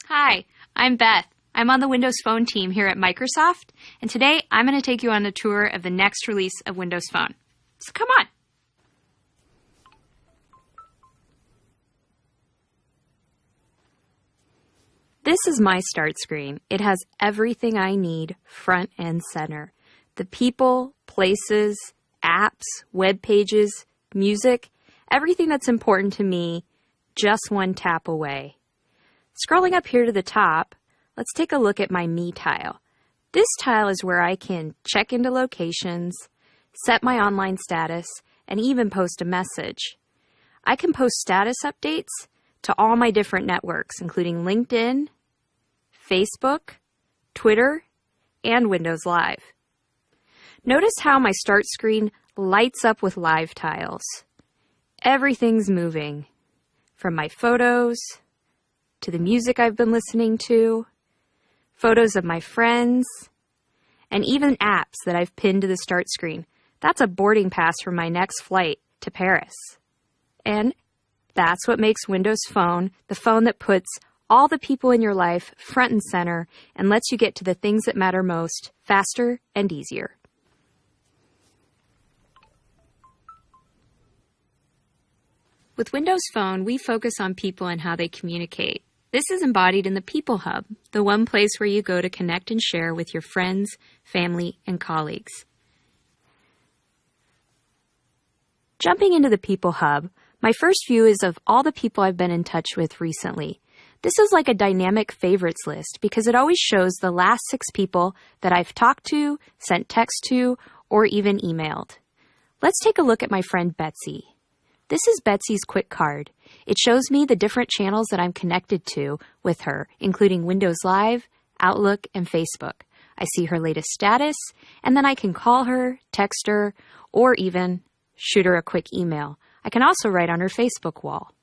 Hi, I'm Beth. I'm on the Windows Phone team here at Microsoft, and today I'm going to take you on a tour of the next release of Windows Phone. So come on. This is my start screen. It has everything I need front and center. The people, places, apps, web pages, music, everything that's important to me, just one tap away. Scrolling up here to the top, let's take a look at my Me tile. This tile is where I can check into locations, set my online status, and even post a message. I can post status updates to all my different networks, including LinkedIn, Facebook, Twitter, and Windows Live. Notice how my start screen lights up with live tiles. Everything's moving, from my photos to the music I've been listening to, photos of my friends, and even apps that I've pinned to the start screen. That's a boarding pass for my next flight to Paris. And that's what makes Windows Phone the phone that puts all the people in your life front and center and lets you get to the things that matter most faster and easier. With Windows Phone, we focus on people and how they communicate. This is embodied in the People Hub, the one place where you go to connect and share with your friends, family, and colleagues. Jumping into the People Hub, my first view is of all the people I've been in touch with recently. This is like a dynamic favorites list because it always shows the last 6 people that I've talked to, sent text to, or even emailed. Let's take a look at my friend Betsy. This is Betsy's quick card. It shows me the different channels that I'm connected to with her, including Windows Live, Outlook, and Facebook. I see her latest status, and then I can call her, text her, or even shoot her a quick email. I can also write on her Facebook wall.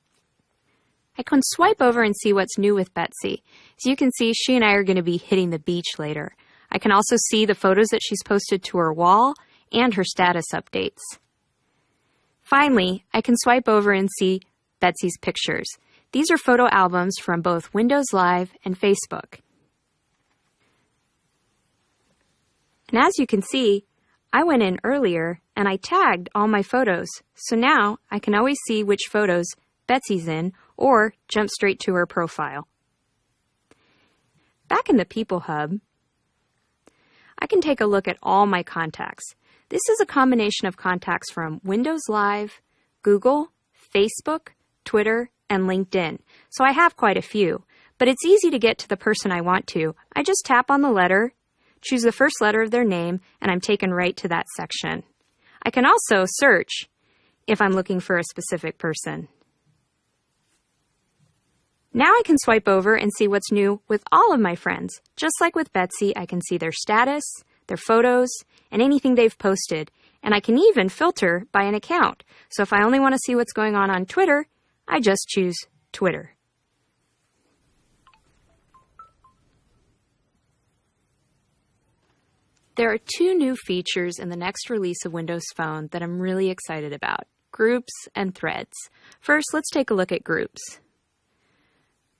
I can swipe over and see what's new with Betsy. As you can see, she and I are going to be hitting the beach later. I can also see the photos that she's posted to her wall and her status updates. Finally, I can swipe over and see Betsy's pictures. These are photo albums from both Windows Live and Facebook. And as you can see, I went in earlier and I tagged all my photos, so now I can always see which photos Betsy's in or jump straight to her profile. Back in the People Hub, I can take a look at all my contacts. This is a combination of contacts from Windows Live, Google, Facebook, Twitter, and LinkedIn. So I have quite a few, but it's easy to get to the person I want to. I just tap on the letter, choose the first letter of their name, and I'm taken right to that section. I can also search if I'm looking for a specific person. Now I can swipe over and see what's new with all of my friends. Just like with Betsy, I can see their status, their photos, and anything they've posted. And I can even filter by an account. So if I only want to see what's going on Twitter, I just choose Twitter. There are 2 new features in the next release of Windows Phone that I'm really excited about: Groups and Threads. First, let's take a look at Groups.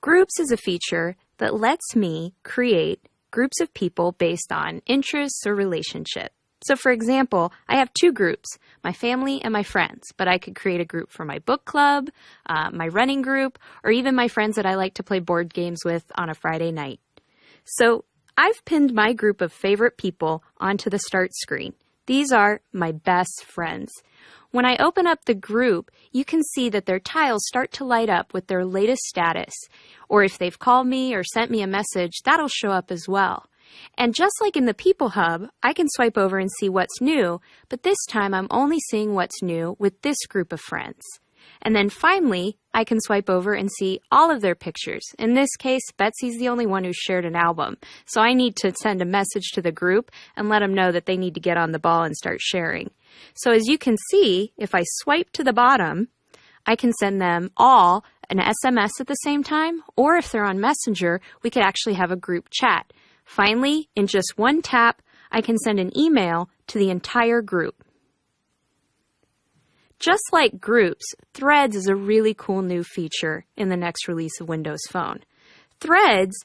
Groups is a feature that lets me create groups of people based on interests or relationship. So for example, I have 2 groups, my family and my friends, but I could create a group for my book club, my running group, or even my friends that I like to play board games with on a Friday night. So I've pinned my group of favorite people onto the start screen. These are my best friends. When I open up the group, you can see that their tiles start to light up with their latest status. Or if they've called me or sent me a message, that'll show up as well. And just like in the People Hub, I can swipe over and see what's new, but this time I'm only seeing what's new with this group of friends. And then finally, I can swipe over and see all of their pictures. In this case, Betsy's the only one who shared an album. So I need to send a message to the group and let them know that they need to get on the ball and start sharing. So as you can see, if I swipe to the bottom, I can send them all an SMS at the same time, or if they're on Messenger, we could actually have a group chat. Finally, in just one tap, I can send an email to the entire group. Just like Groups, Threads is a really cool new feature in the next release of Windows Phone. Threads